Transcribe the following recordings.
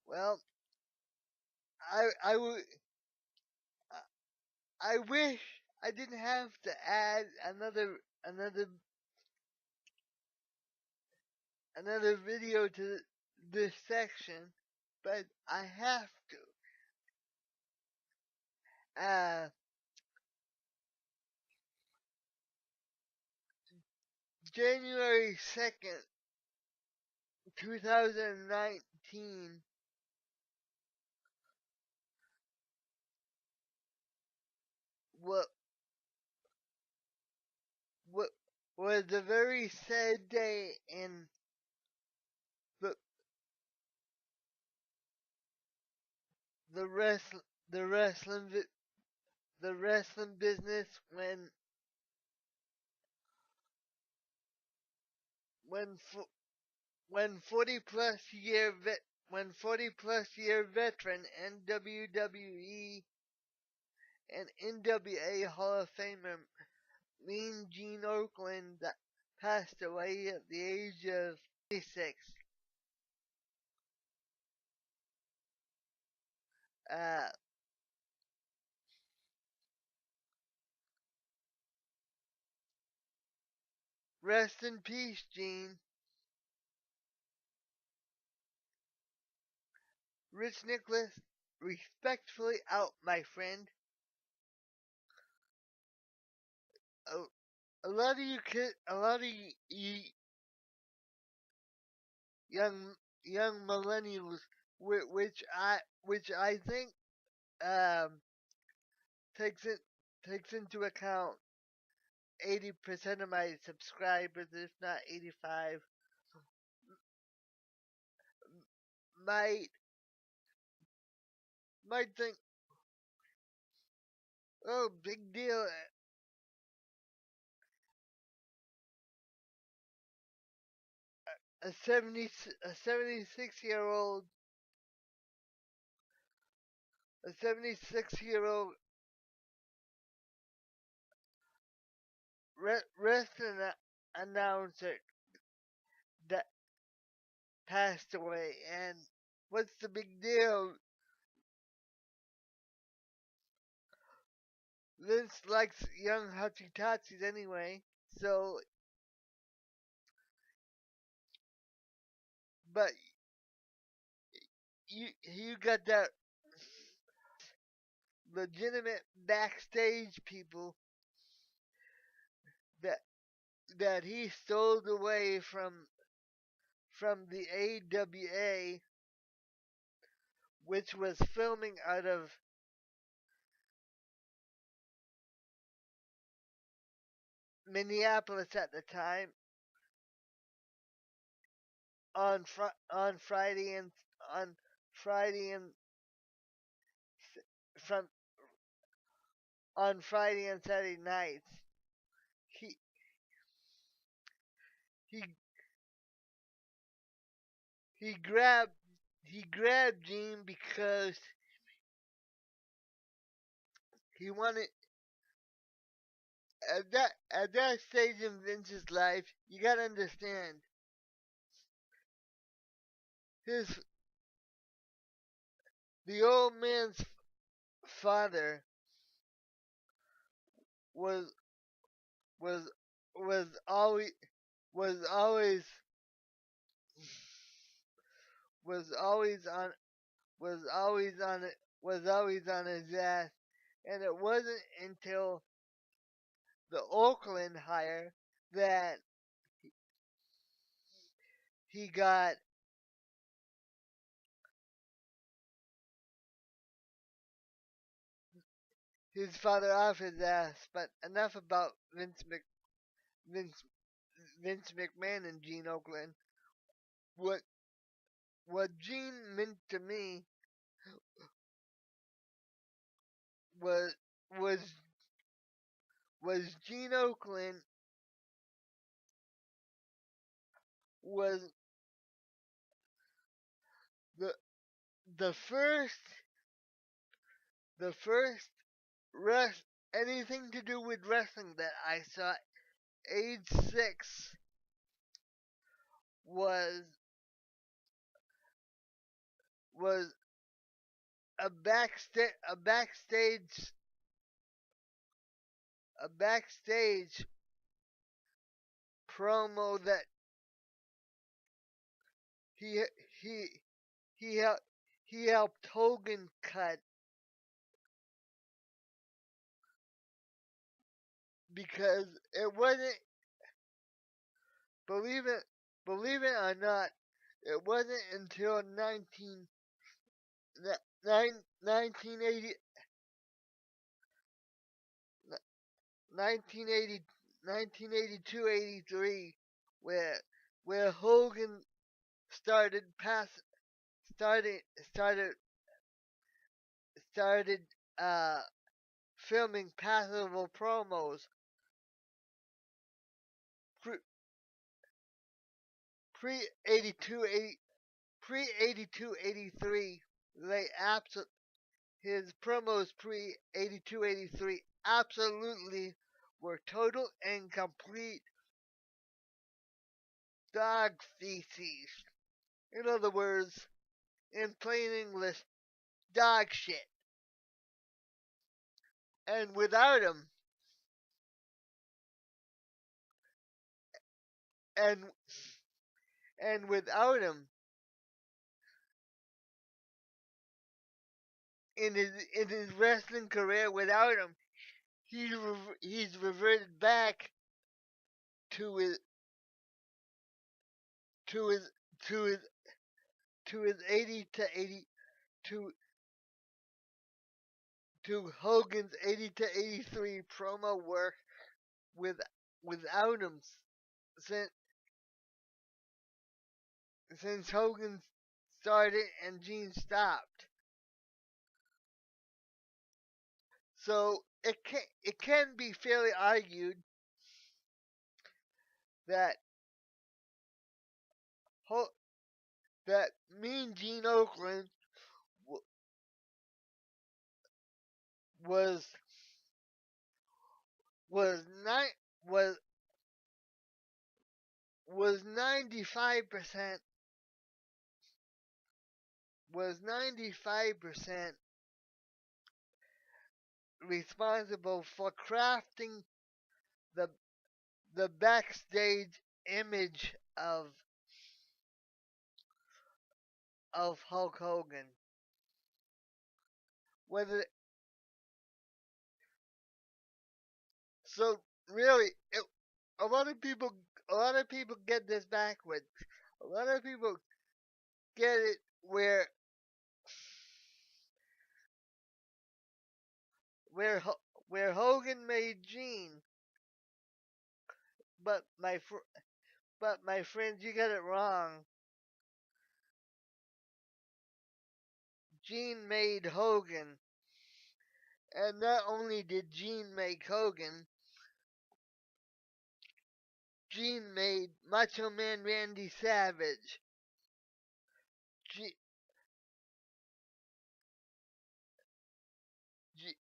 Well, I wish I didn't have to add another video to this section, but I have to. January 2nd, 2019 what what was a very sad day in the the wrestling the wrestling the wrestling business when when 40 plus year vet when 40 plus year veteran and WWE and NWA Hall of Famer Mean Gene Okerlund passed away at the age of 86. Uh, Rest in peace, Gene. Rich Nicholas, respectfully out, my friend. A lot of you young young millennials, which I think um, takes it takes into account 80% of my subscribers, if not 85, might might think, oh, big deal. A 76-year-old a 76-year-old wrestling announcer that passed away, and what's the big deal? Vince likes young Hachitatsis anyway, so, but you got that legitimate backstage people that that he stole away from the AWA, which was filming out of Minneapolis at the time on Friday on Friday and from on Friday and Saturday nights. He he he grabbed he grabbed Gene because he wanted at that stage in Vince's life. You gotta understand his the old man's father was was was always was always was always on was always on it was always on his ass, and it wasn't until the Oakland hire that he got his father off his ass. But enough about Vince Vince McMahon and Gene Oakland. What what Gene meant to me was was was Gene Oakland was the the first the first rest anything to do with wrestling that I saw age 6 was was a backstage promo that he he he helped he helped Hogan cut because it wasn't, believe it believe it or not, it wasn't until 1980 1980 1982-83 where where Hogan started pass started started started uh filming passable promos pre pre 82 pre 82 83. They absolutely his promos pre 82 83 absolutely were total and complete dog feces. In other words, in plain English, dog shit. And without him, and without him in his wrestling career, without him, he's reverted back to his to his to his to his 80 to 80 to to Hogan's 80 to 83 promo work with without him since since Hogan started and Gene stopped. So it can be fairly argued that that Mean Gene Okerlund was was not was was 95% was 95% responsible for crafting the the backstage image of Hulk Hogan. Whether so really a lot of people get this backwards. A lot of people get it where where Hogan made Gene, but my friends, you got it wrong. Gene made Hogan, and not only did Gene make Hogan, Gene made Macho Man Randy Savage. G- G-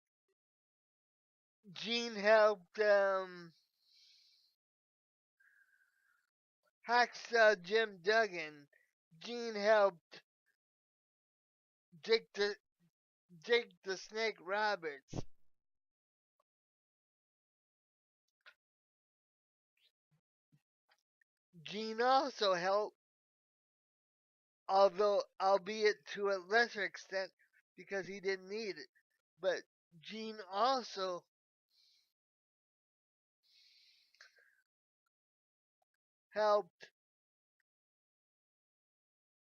Gene helped Hacksaw Jim Duggan. Gene helped Dick the Snake Roberts. Gene also helped, although albeit to a lesser extent because he didn't need it. But Gene also helped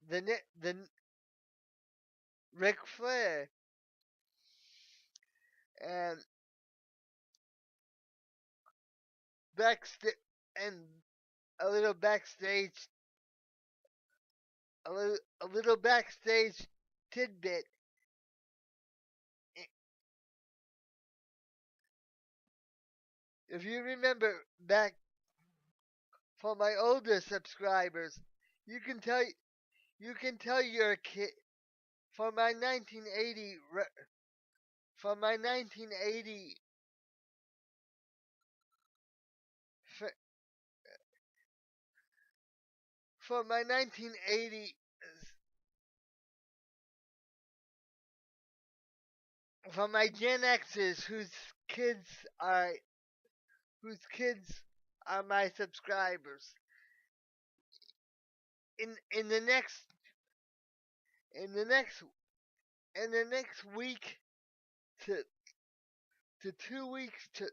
the Ric Flair and backstage and a little backstage a little backstage tidbit. If you remember back for my older subscribers, you can tell your kid for my 1980 for my 1980 for my 1980 for my Gen Xers whose kids are my subscribers. In the next in the next in the next week to 2 weeks to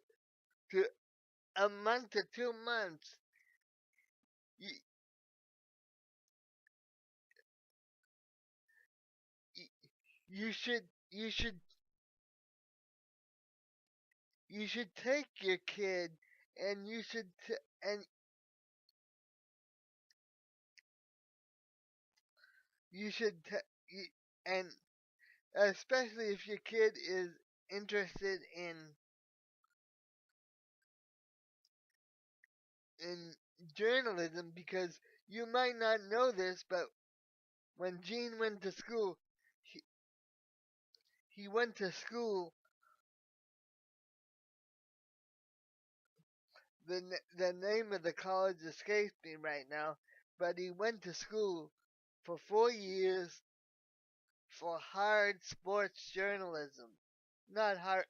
a month to 2 months, you, you should you should you should take your kid and and you should t- and especially if your kid is interested in journalism, because you might not know this, but when Gene went to school, he, he went to school. The name of the college escapes me right now, but he went to school for 4 years for hard sports journalism. Not hard,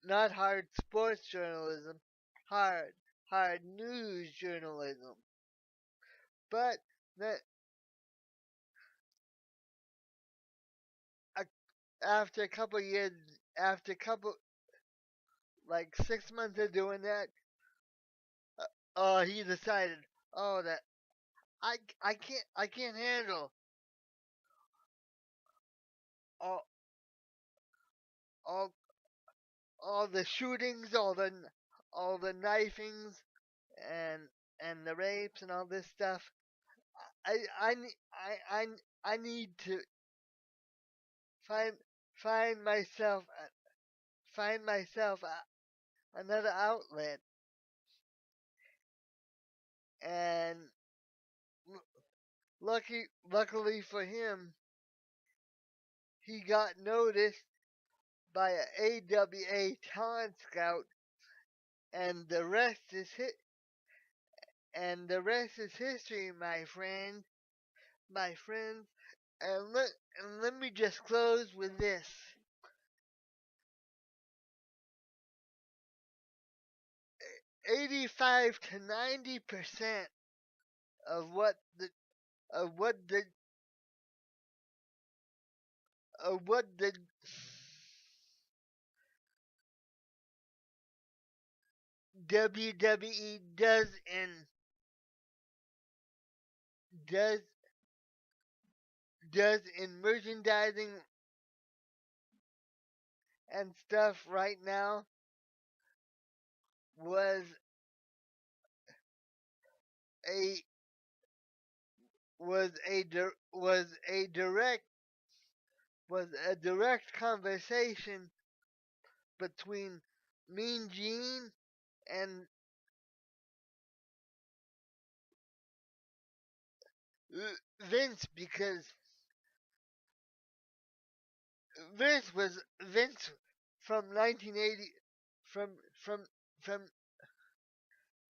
not hard sports journalism, hard, hard news journalism. But that uh, after a couple years, after a couple like 6 months of doing that, he decided, oh, that I can't handle all all all the shootings, all the knifings and and the rapes and all this stuff. I I I I, I need to find find myself find myself another outlet. And luckily for him, he got noticed by a AWA talent scout, and the rest is history, my friend. And let me just close with this: 85 to 90% of of what the what the WWE does does in merchandising and stuff right now was a was a was a direct conversation between Mean Gene and Vince, because Vince from 1980 from from from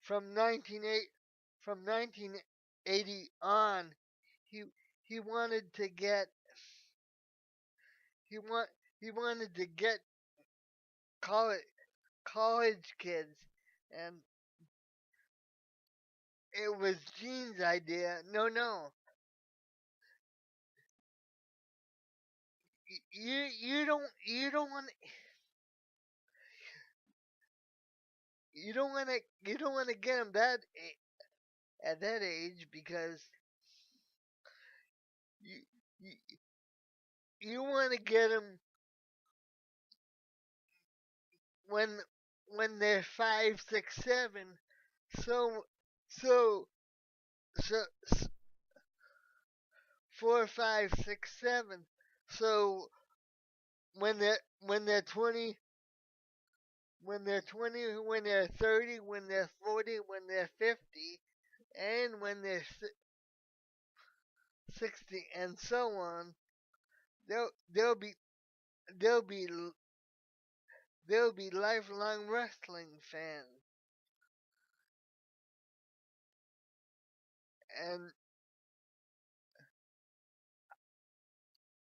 from 1980 from 1980 on. He wanted to get he want he wanted to get college college kids, and it was Gene's idea. No, no, you don't want to get them at that age, because you you, you want to get them when they're 5, 6, 7. So so so 4, 5, 6, 7. So when they're 20, when they're 30, when they're 40, when they're 50, and when they're 60, and so on, they'll they'll be they'll be they'll be lifelong wrestling fans. And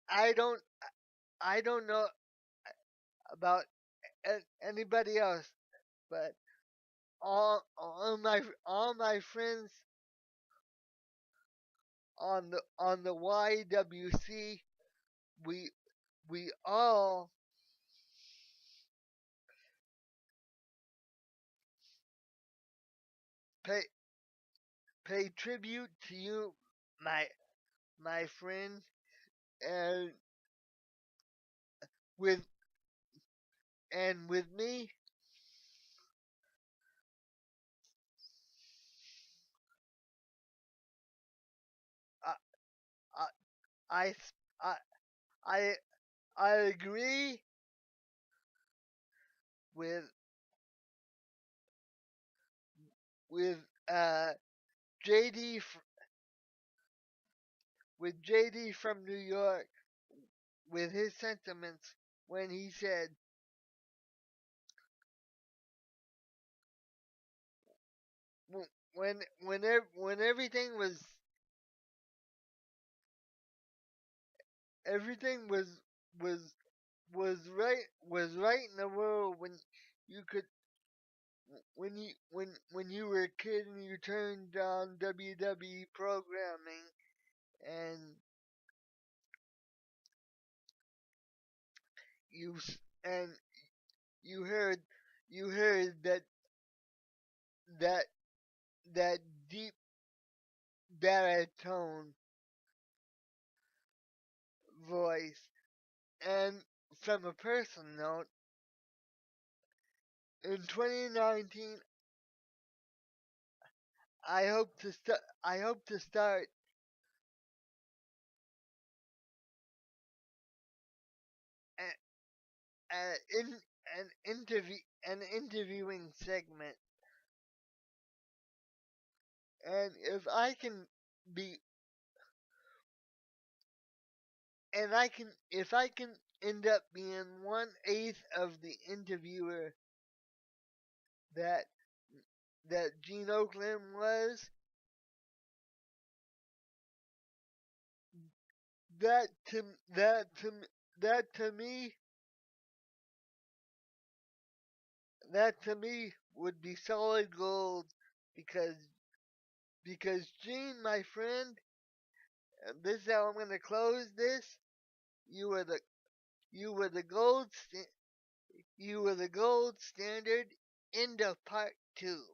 I don't I don't know about anybody else, but all my friends on the YWC, we we all pay pay tribute to you, my friend, and with with me, I I I I I, I agree with with uh JD with JD from New York with his sentiments when he said when everything was was right in the world when you could when you were a kid and you turned on WWE programming and you and you heard you heard that that deep baritone voice. And from a personal note, in 2019, I hope to start a, in an interviewing segment, and be if I can end up being 1/8 of the interviewer that Gene Okerlund was, that to that to that to me that to me would be solid gold because Gene, my friend, and this is how I'm gonna close this. You were the you were the gold sta- you were the gold standard. End of part 2.